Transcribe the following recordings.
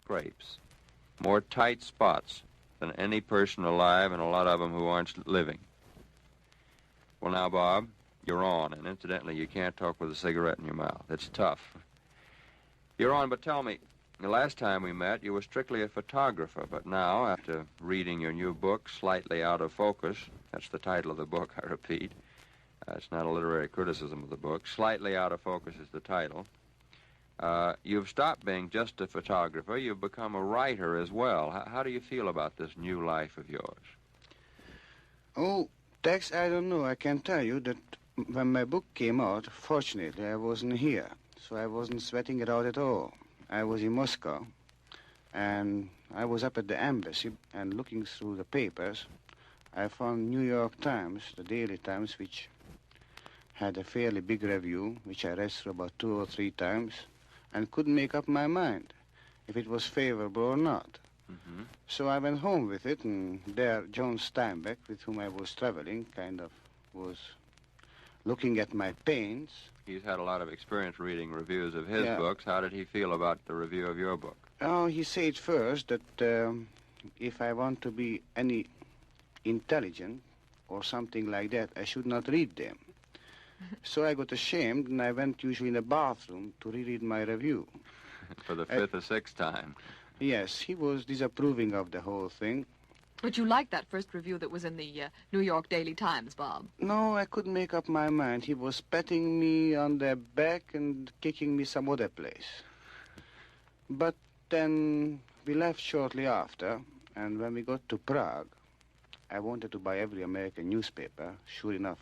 scrapes, more tight spots than any person alive, and a lot of them who aren't living. Well, now, Bob, you're on, and incidentally, you can't talk with a cigarette in your mouth. It's tough. You're on, but tell me, the last time we met, you were strictly a photographer, but now, after reading your new book, Slightly Out of Focus, that's the title of the book, I repeat. It's not a literary criticism of the book. Slightly Out of Focus is the title. You've stopped being just a photographer. You've become a writer as well. How do you feel about this new life of yours? Oh, Tex, I don't know. I can tell you that when my book came out, fortunately, I wasn't here, so I wasn't sweating it out at all. I was in Moscow, and I was up at the embassy, and looking through the papers, I found New York Times, the Daily Times, which had a fairly big review, which I read through about 2 or 3 times, and couldn't make up my mind if it was favorable or not. Mm-hmm. So I went home with it, and there John Steinbeck, with whom I was traveling, kind of was looking at my paints. He's had a lot of experience reading reviews of his Yeah. books. How did he feel about the review of your book? Oh, he said first that if I want to be any intelligent or something like that, I should not read them. So I got ashamed, and I went usually in the bathroom to reread my review. For the 5th or 6th time. Yes, he was disapproving of the whole thing. But you liked that first review that was in the New York Daily Times, Bob. No, I couldn't make up my mind. He was patting me on the back and kicking me some other place. But then we left shortly after, and when we got to Prague, I wanted to buy every American newspaper, sure enough,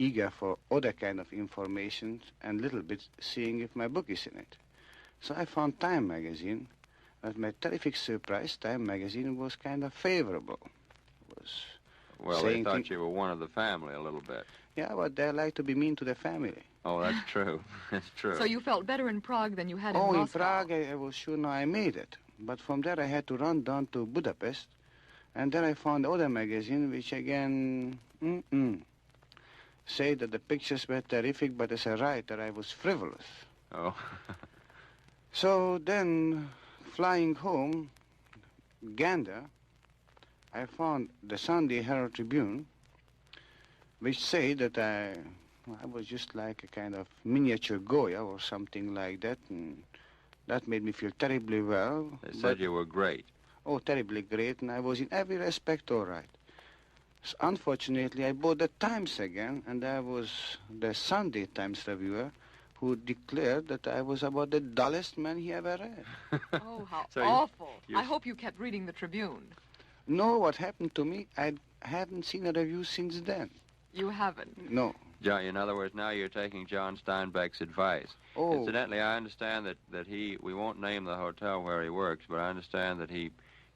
eager for other kind of information and little bit seeing if my book is in it. So I found Time magazine. At my terrific surprise, Time magazine was kind of favorable. Well, they thought you were one of the family a little bit. Yeah, but they like to be mean to the family. Oh, that's true. That's true. So you felt better in Prague than you had in Moscow? Moscow? In Prague, I was sure now I made it. But from there, I had to run down to Budapest. And then I found other magazine, which again, say that the pictures were terrific, but as a writer, I was frivolous. Oh. So then, flying home, Gander, I found the Sunday Herald Tribune, which said that I was just like a kind of miniature Goya or something like that, and that made me feel terribly well. They said you were great. Oh, terribly great, and I was in every respect all right. So unfortunately, I bought the Times again, and I was the Sunday Times reviewer who declared that I was about the dullest man he ever read. Oh, how So awful. I hope you kept reading the Tribune. No, what happened to me, I haven't seen a review since then. You haven't? No. John, in other words, now you're taking John Steinbeck's advice. Oh. Incidentally, I understand that we won't name the hotel where he works, but I understand that he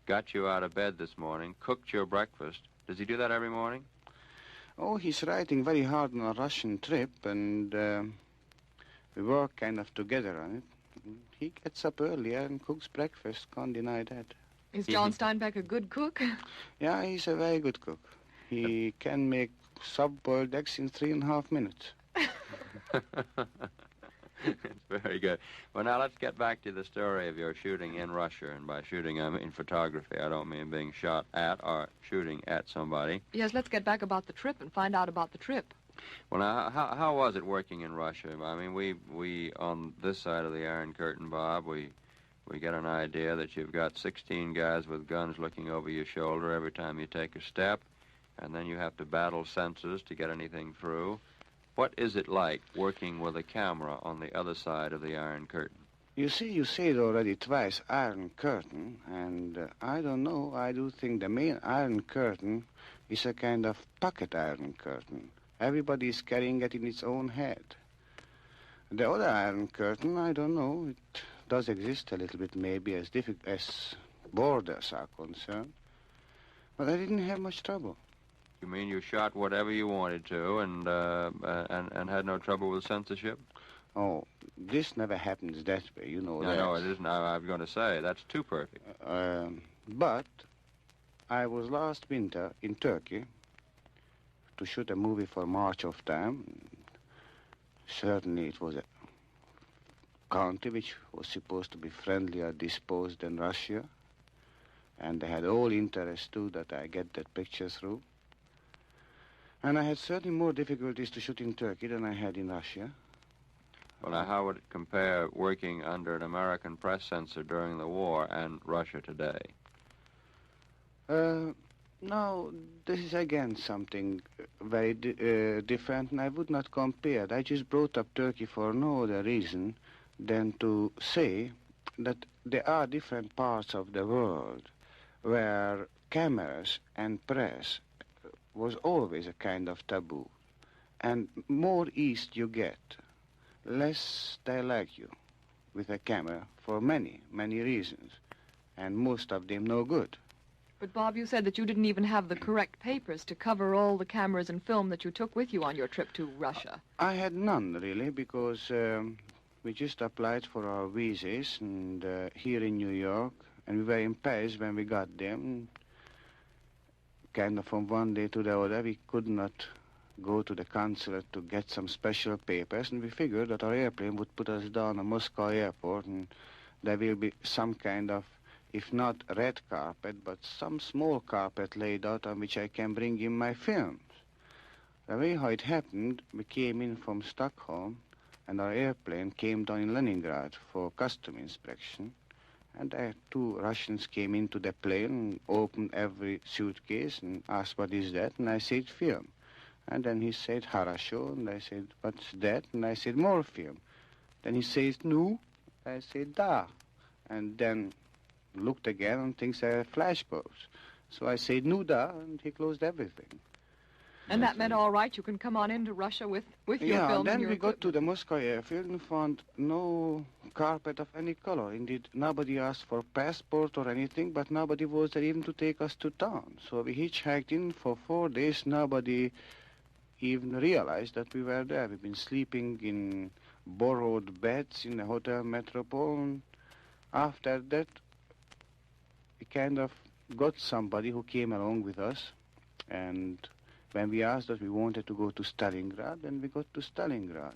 got you out of bed this morning, cooked your breakfast. Does he do that every morning? Oh, he's writing very hard on a Russian trip, and we work kind of together on it. He gets up earlier and cooks breakfast, can't deny that. Is John Steinbeck a good cook? Yeah, he's a very good cook. He can make soft-boiled eggs in 3.5 minutes. It's very good. Well, now let's get back to the story of your shooting in Russia. And by shooting, I mean photography. I don't mean being shot at or shooting at somebody. Yes, let's get back about the trip and find out about the trip. Well, now, how was it working in Russia? I mean, we on this side of the Iron Curtain, Bob, we get an idea that you've got 16 guys with guns looking over your shoulder every time you take a step, and then you have to battle sensors to get anything through. What is it like working with a camera on the other side of the Iron Curtain? You see, you said already twice Iron Curtain, and I don't know, I do think the main Iron Curtain is a kind of pocket Iron Curtain. Everybody is carrying it in its own head. The other Iron Curtain, I don't know, it does exist a little bit maybe as borders are concerned, but I didn't have much trouble. You mean you shot whatever you wanted to and had no trouble with censorship? Oh, this never happens that way, you know that. No, it isn't. I was going to say, that's too perfect. But I was last winter in Turkey to shoot a movie for March of Time. Certainly it was a country which was supposed to be friendlier disposed than Russia. And they had all interest, too, that I get that picture through. And I had certainly more difficulties to shoot in Turkey than I had in Russia. Well, now, how would it compare working under an American press censor during the war and Russia today? Now, this is again something very different, and I would not compare it. I just brought up Turkey for no other reason than to say that there are different parts of the world where cameras and press was always a kind of taboo. And more east you get, less they like you with a camera for many, many reasons, and most of them no good. But, Bob, you said that you didn't even have the correct papers to cover all the cameras and film that you took with you on your trip to Russia. I had none, really, because we just applied for our visas and here in New York, and we were in Paris when we got them. Kind of from one day to the other, we could not go to the consulate to get some special papers, and we figured that our airplane would put us down at Moscow airport, and there will be some kind of, if not red carpet, but some small carpet laid out on which I can bring in my films. The way how it happened, we came in from Stockholm, and our airplane came down in Leningrad for custom inspection. And two Russians came into the plane and opened every suitcase and asked, what is that? And I said, film. And then he said, Harasho. And I said, what's that? And I said, more film. Then he says, no. I said, da. And then looked again and thinks I flash goes. So I said, no, da, and he closed everything. And that meant all right, you can come on into Russia with your film Yeah, and then your we got to equipment. the Moscow airfield and found no carpet of any color. Indeed, nobody asked for passport or anything, but nobody was there even to take us to town. So we hitchhiked in for 4 days. Nobody even realized that we were there. We've been sleeping in borrowed beds in the Hotel Metropole. And after that, we kind of got somebody who came along with us, and when we asked that we wanted to go to Stalingrad, then we got to Stalingrad.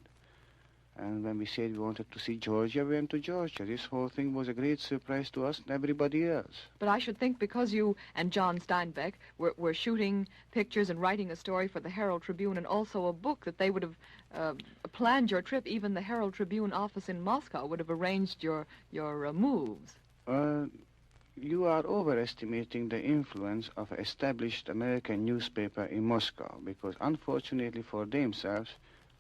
And when we said we wanted to see Georgia, we went to Georgia. This whole thing was a great surprise to us and everybody else. But I should think because you and John Steinbeck were shooting pictures and writing a story for the Herald Tribune and also a book, that they would have planned your trip. Even the Herald Tribune office in Moscow would have arranged your moves. You are overestimating the influence of an established American newspaper in Moscow, because unfortunately for themselves,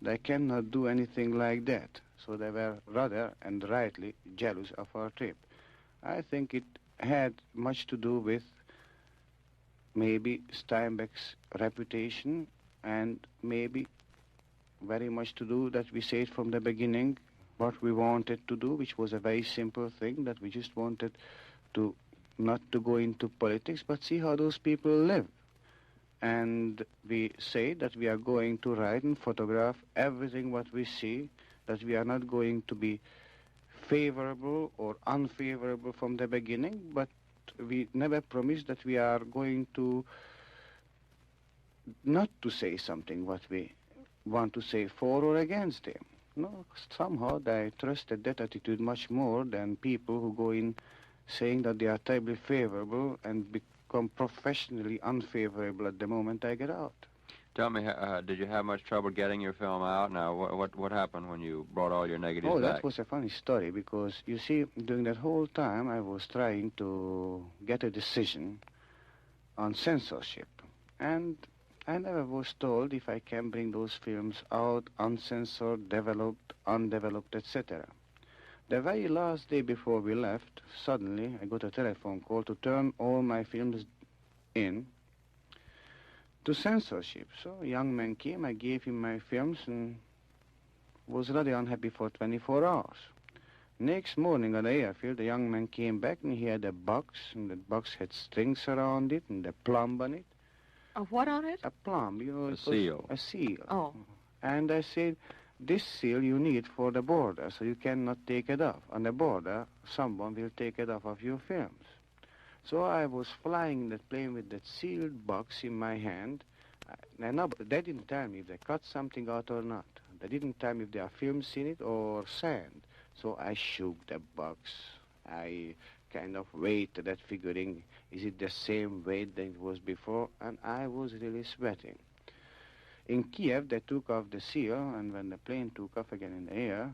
they cannot do anything like that. So they were rather and rightly jealous of our trip. I think it had much to do with maybe Steinbeck's reputation, and maybe very much to do that we said from the beginning what we wanted to do, which was a very simple thing, that we just wanted to not to go into politics, but see how those people live. And we say that we are going to write and photograph everything what we see, that we are not going to be favorable or unfavorable from the beginning, but we never promise that we are going to not to say something what we want to say for or against them. No, somehow they trusted that attitude much more than people who go in saying that they are terribly favorable and become professionally unfavorable at the moment I get out. Tell me, did you have much trouble getting your film out? Now, what happened when you brought all your negatives back? back? That was a funny story, because, you see, during that whole time I was trying to get a decision on censorship. And I never was told if I can bring those films out uncensored, developed, undeveloped, etc. The very last day before we left, suddenly I got a telephone call to turn all my films in to censorship. So a young man came, I gave him my films and was really unhappy for 24 hours. Next morning at the airfield, the young man came back and he had a box, and the box had strings around it and a plumb on it. A what on it? A plumb, you know. A seal. A seal. Oh. And I said, this seal you need for the border, so you cannot take it off. On the border, someone will take it off of your films. So I was flying that plane with that sealed box in my hand. They didn't tell me if they cut something out or not. They didn't tell me if there are films in it or sand. So I shook the box. I kind of waited at figuring, is it the same weight that it was before? And I was really sweating. In Kiev, they took off the seal, and when the plane took off again in the air,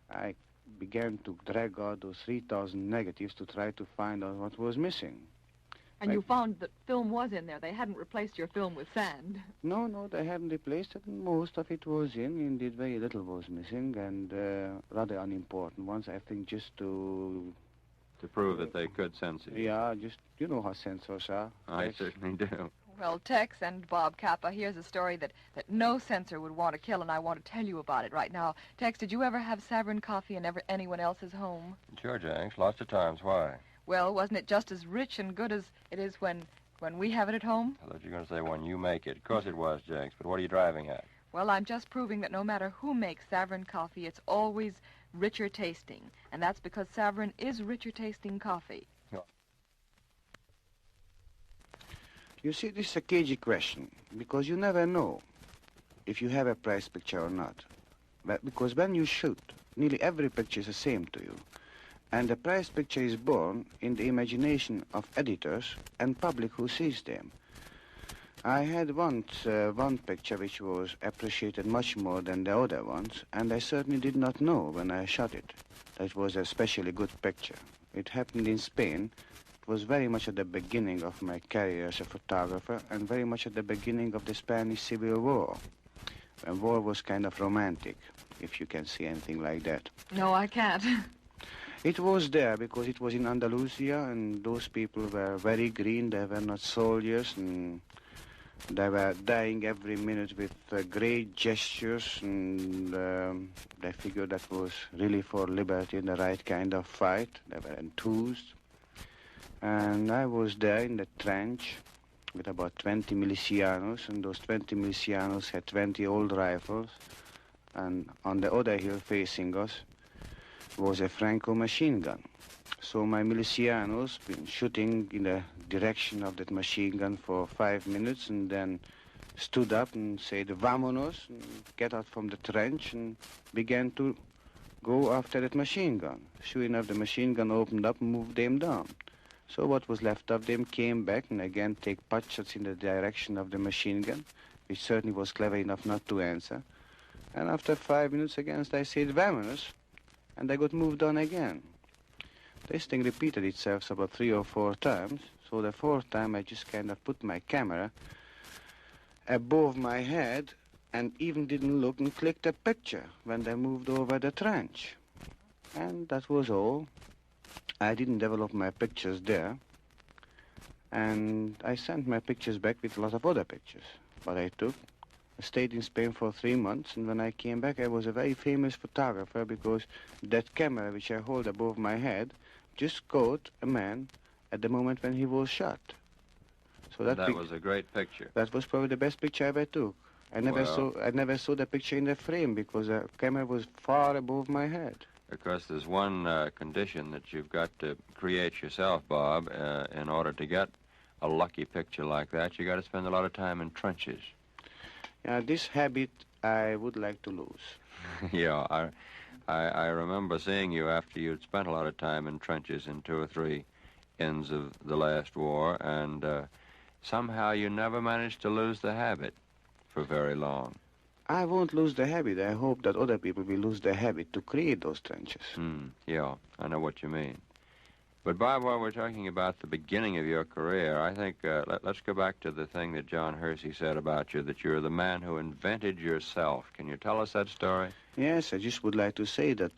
I began to drag out those 3,000 negatives to try to find out what was missing. And you found that film was in there. They hadn't replaced your film with sand. No, they hadn't replaced it. Most of it was in. Indeed, very little was missing, and rather unimportant ones, I think, just to... To prove that they could censor you. Yeah, just, you know how censors are. I certainly do. Well, Tex and Bob Capa, here's a story that no censor would want to kill, and I want to tell you about it right now. Tex, did you ever have Savarin coffee in anyone else's home? Sure, Jenks. Lots of times. Why? Well, wasn't it just as rich and good as it is when we have it at home? I thought you were going to say when you make it. Of course it was, Jenks, but what are you driving at? Well, I'm just proving that no matter who makes Savarin coffee, it's always richer tasting. And that's because Savarin is richer tasting coffee. You see, this is a cagey question, because you never know if you have a price picture or not. But because when you shoot, nearly every picture is the same to you. And the price picture is born in the imagination of editors and public who sees them. I had once one picture which was appreciated much more than the other ones, and I certainly did not know when I shot it that it was a especially good picture. It happened in Spain. It was very much at the beginning of my career as a photographer and very much at the beginning of the Spanish Civil War, when war was kind of romantic, if you can see anything like that. No, I can't. It was there because it was in Andalusia, and those people were very green. They were not soldiers, and they were dying every minute with great gestures, and they figured that was really for liberty and the right kind of fight. They were enthused. And I was there in the trench with about 20 milicianos, and those 20 milicianos had 20 old rifles, and on the other hill facing us was a Franco machine gun. So my milicianos been shooting in the direction of that machine gun for 5 minutes, and then stood up and said, "Vámonos," and get out from the trench and began to go after that machine gun. Sure enough, the machine gun opened up and moved them down. So what was left of them came back and again take pot shots in the direction of the machine gun, which certainly was clever enough not to answer. And after 5 minutes again, I said, "Vámonos," and they got moved on again. This thing repeated itself about 3 or 4 times. So the 4th time, I just kind of put my camera above my head and even didn't look and clicked a picture when they moved over the trench. And that was all. I didn't develop my pictures there. And I sent my pictures back with a lot of other pictures. But I took. I stayed in Spain for 3 months, and when I came back, I was a very famous photographer because that camera which I hold above my head just caught a man at the moment when he was shot. So that was a great picture. That was probably the best picture I ever took. I never saw the picture in the frame because the camera was far above my head. Of course, there's one condition that you've got to create yourself, Bob, in order to get a lucky picture like that. You got to spend a lot of time in trenches. This habit I would like to lose. Yeah, I remember seeing you after you'd spent a lot of time in trenches in 2 or 3 ends of the last war, and somehow you never managed to lose the habit for very long. I won't lose the habit. I hope that other people will lose the habit to create those trenches. Yeah, I know what you mean. But, Bob, while we're talking about the beginning of your career, I think let's go back to the thing that John Hersey said about you, that you're the man who invented yourself. Can you tell us that story? Yes, I just would like to say that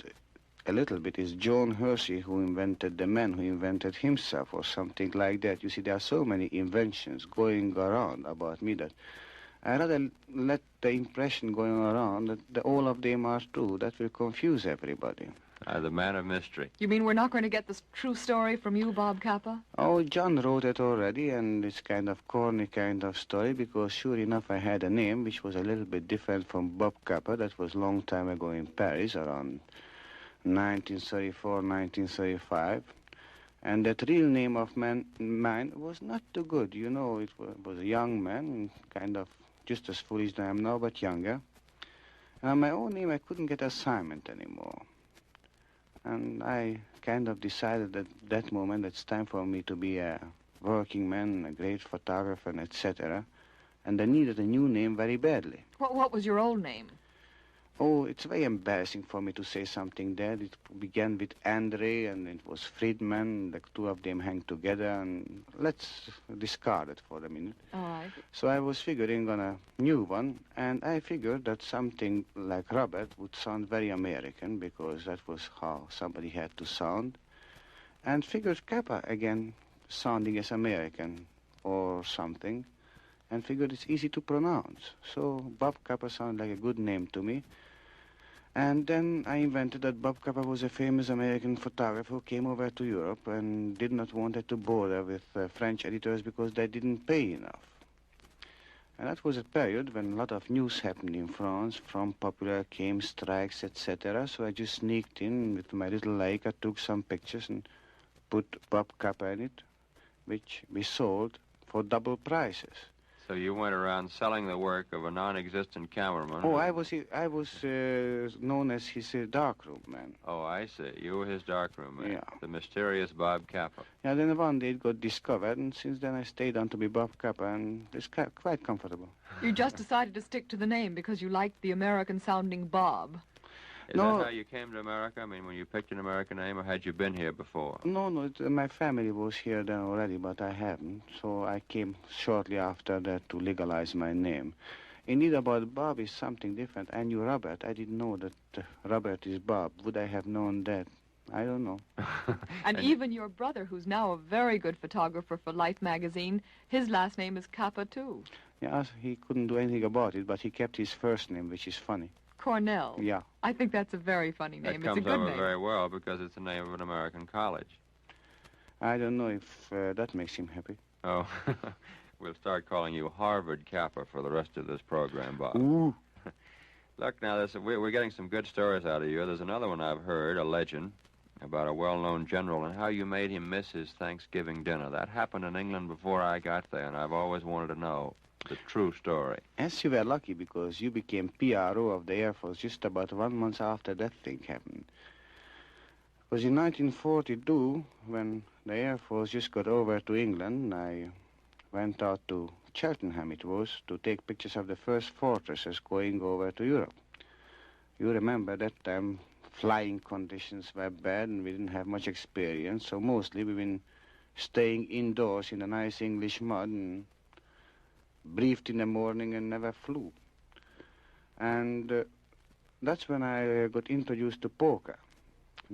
a little bit is John Hersey who invented the man who invented himself or something like that. You see, there are so many inventions going around about me that I rather let the impression going around that all of them are true. That will confuse everybody. The man of mystery. You mean we're not going to get this true story from you, Bob Capa? Oh, John wrote it already, and it's kind of corny kind of story because sure enough I had a name which was a little bit different from Bob Capa. That was a long time ago in Paris, around 1934, 1935. And that real name of mine was not too good. You know, it was a young man, kind of just as foolish as I am now, but younger. And on my own name, I couldn't get assignment anymore. And I kind of decided at that moment it's time for me to be a working man, a great photographer, and etc. And I needed a new name very badly. What was your old name? Oh, it's very embarrassing for me to say something there. It began with Andre, and it was Friedman. The two of them hang together, and let's discard it for a minute. All right. So I was figuring on a new one, and I figured that something like Robert would sound very American, because that was how somebody had to sound. And figured Capa, again, sounding as American or something, and figured it's easy to pronounce. So Bob Capa sounded like a good name to me. And then I invented that Bob Capa was a famous American photographer who came over to Europe and did not want to bother with French editors because they didn't pay enough. And that was a period when a lot of news happened in France. From Popular came strikes, etc. So I just sneaked in with my little Leica, took some pictures and put Bob Capa in it, which we sold for double prices. So you went around selling the work of a non-existent cameraman. Oh, I was known as his darkroom man. Oh, I see. You were his darkroom man. Yeah. The mysterious Bob Capa. Yeah, then one day it got discovered, and since then I stayed on to be Bob Capa, and it's quite comfortable. You just decided to stick to the name because you liked the American-sounding Bob. Is No. that how you came to America? I mean, when you picked an American name, or had you been here before? No, my family was here then already, but I haven't. So I came shortly after that to legalize my name. Indeed, about Bob is something different. I knew Robert. I didn't know that Robert is Bob. Would I have known that? I don't know. And even your brother, who's now a very good photographer for Life magazine, his last name is Capa, too. Yeah, he couldn't do anything about it, but he kept his first name, which is funny. Cornell. Yeah. I think that's a very funny That name. It's a comes good over name. very well because it's the name of an American college. I don't know if that makes him happy. Oh, we'll start calling you Harvard Kappa for the rest of this program, Bob. Ooh. Look, now, we're getting some good stories out of you. There's another one I've heard, a legend, about a well-known general and how you made him miss his Thanksgiving dinner. That happened in England before I got there, and I've always wanted to know the true story. Yes, you were lucky because you became PRO of the Air Force just about 1 month after that thing happened. Because in 1942, when the Air Force just got over to England, I went out to Cheltenham, it was, to take pictures of the first fortresses going over to Europe. You remember that time flying conditions were bad and we didn't have much experience, so mostly we've been staying indoors in the nice English mud and briefed in the morning and never flew. And that's when I got introduced to poker.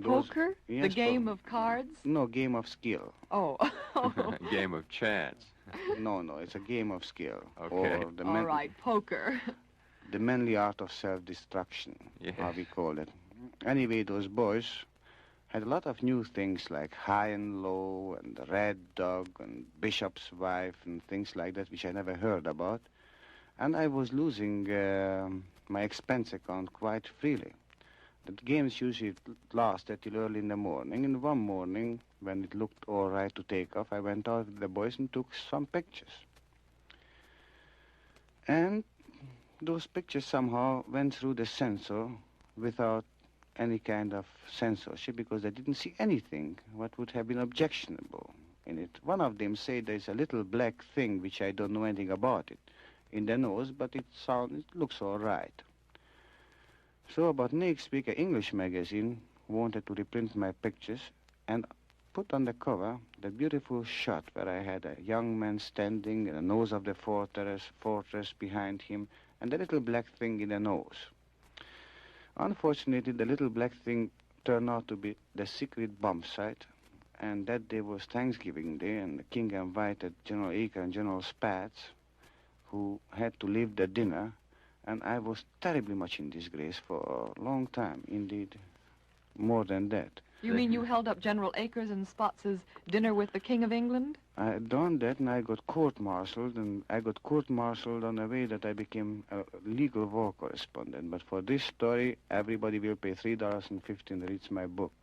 Poker? Yes, The game of cards? No, game of skill. Oh. Game of chance. No, it's a game of skill. Okay. Or the, All right, poker. the manly art of self-destruction, Yeah. how we call it. Anyway, those boys had a lot of new things like high and low and the red dog and bishop's wife and things like that, which I never heard about. And I was losing my expense account quite freely. The games usually lasted till early in the morning, and one morning, when it looked all right to take off, I went out with the boys and took some pictures. And those pictures somehow went through the censor without any kind of censorship because they didn't see anything what would have been objectionable in it. One of them said there's a little black thing which I don't know anything about it in the nose, but it looks all right. So about next week, an English magazine wanted to reprint my pictures and put on the cover the beautiful shot where I had a young man standing in the nose of the fortress behind him and the little black thing in the nose. Unfortunately, the little black thing turned out to be the secret bomb site, and that day was Thanksgiving Day, and the king invited General Acre and General Spatz, who had to leave the dinner, and I was terribly much in disgrace for a long time, indeed, more than that. You mean you held up General Akers and Spotts's dinner with the King of England? I had done that, and I got court-martialed, and I got court-martialed on the way that I became a legal war correspondent. But for this story, everybody will pay $3.50 to read my book.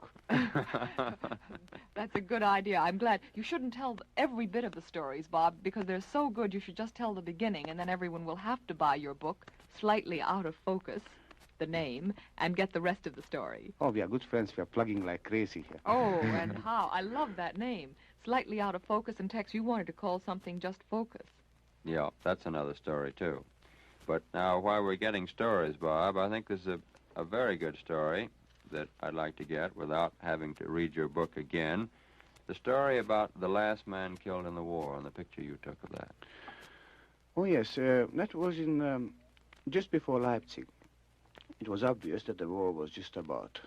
That's a good idea. I'm glad. You shouldn't tell every bit of the stories, Bob, because they're so good you should just tell the beginning, and then everyone will have to buy your book, slightly out of focus. the name, and get the rest of the story. Oh, we are good friends. We are plugging like crazy here. Oh, and how? I love that name. Slightly Out of Focus, and Tex, you wanted to call something just Focus. Yeah, that's another story, too. But now, while we're getting stories, Bob, I think this is a very good story that I'd like to get without having to read your book again. The story about the last man killed in the war and the picture you took of that. Oh, yes. That was in just before Leipzig. It was obvious that the war was just about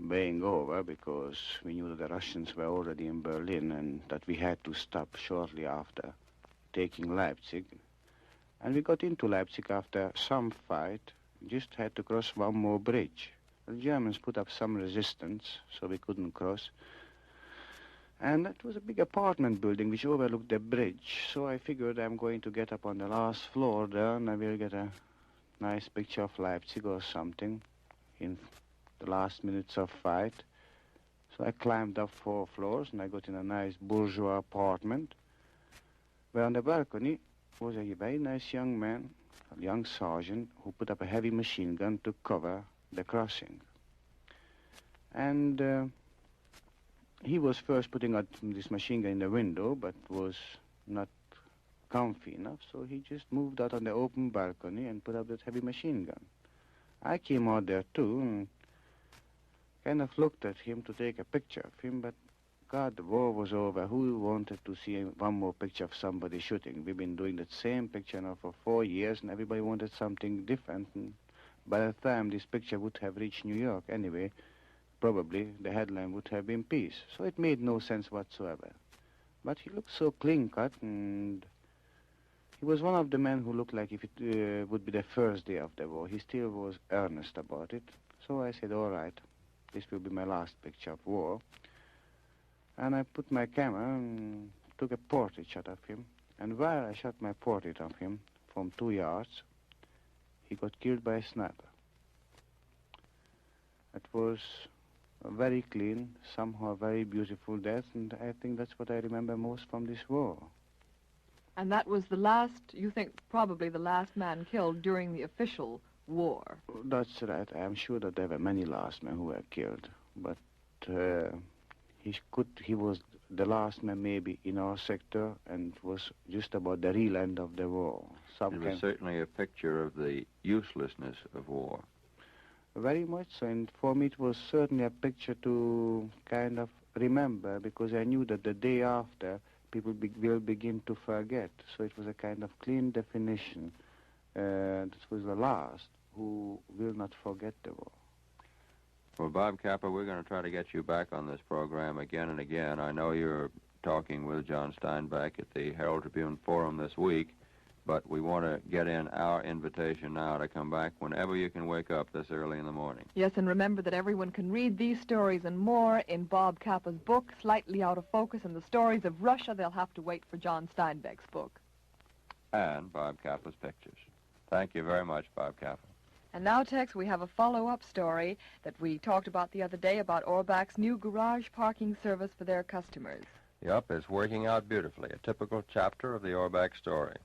being over because we knew that the Russians were already in Berlin and that we had to stop shortly after taking Leipzig. And we got into Leipzig after some fight. We just had to cross one more bridge. The Germans put up some resistance, so we couldn't cross. And it was a big apartment building which overlooked the bridge. So I figured I'm going to get up on the last floor there and I will get a nice picture of Leipzig or something in the last minutes of fight. So I climbed up 4 floors and I got in a nice bourgeois apartment where on the balcony was a very nice young man, a young sergeant, who put up a heavy machine gun to cover the crossing. And he was first putting out this machine gun in the window, but was not comfy enough, so he just moved out on the open balcony and put up that heavy machine gun. I came out there too and kind of looked at him to take a picture of him, but God, the war was over. Who wanted to see one more picture of somebody shooting? We've been doing that same picture now for 4 years, and everybody wanted something different. And by the time this picture would have reached New York anyway, probably the headline would have been peace. So it made no sense whatsoever. But he looked so clean-cut, and he was one of the men who looked like if it would be the first day of the war. He still was earnest about it. So I said, all right, this will be my last picture of war. And I put my camera and took a portrait shot of him. And while I shot my portrait of him from 2 yards, he got killed by a sniper. It was a very clean, somehow very beautiful death, and I think that's what I remember most from this war. And that was the last, you think, probably the last man killed during the official war. That's right. I'm sure that there were many last men who were killed, but he was the last man maybe in our sector, and it was just about the real end of the war. It was certainly a picture of the uselessness of war. Very much so, and for me it was certainly a picture to kind of remember, because I knew that the day after people will begin to forget. So it was a kind of clean definition. This was the last who will not forget the war. Well, Bob Capa, we're going to try to get you back on this program again and again. I know you're talking with John Steinbeck at the Herald Tribune Forum this week, but we want to get in our invitation now to come back whenever you can wake up this early in the morning. Yes, and remember that everyone can read these stories and more in Bob Capa's book, Slightly Out of Focus, and the stories of Russia. They'll have to wait for John Steinbeck's book. And Bob Capa's pictures. Thank you very much, Bob Capa. And now, Tex, we have a follow-up story that we talked about the other day about Orbach's new garage parking service for their customers. Yep, it's working out beautifully. A typical chapter of the Orbach story.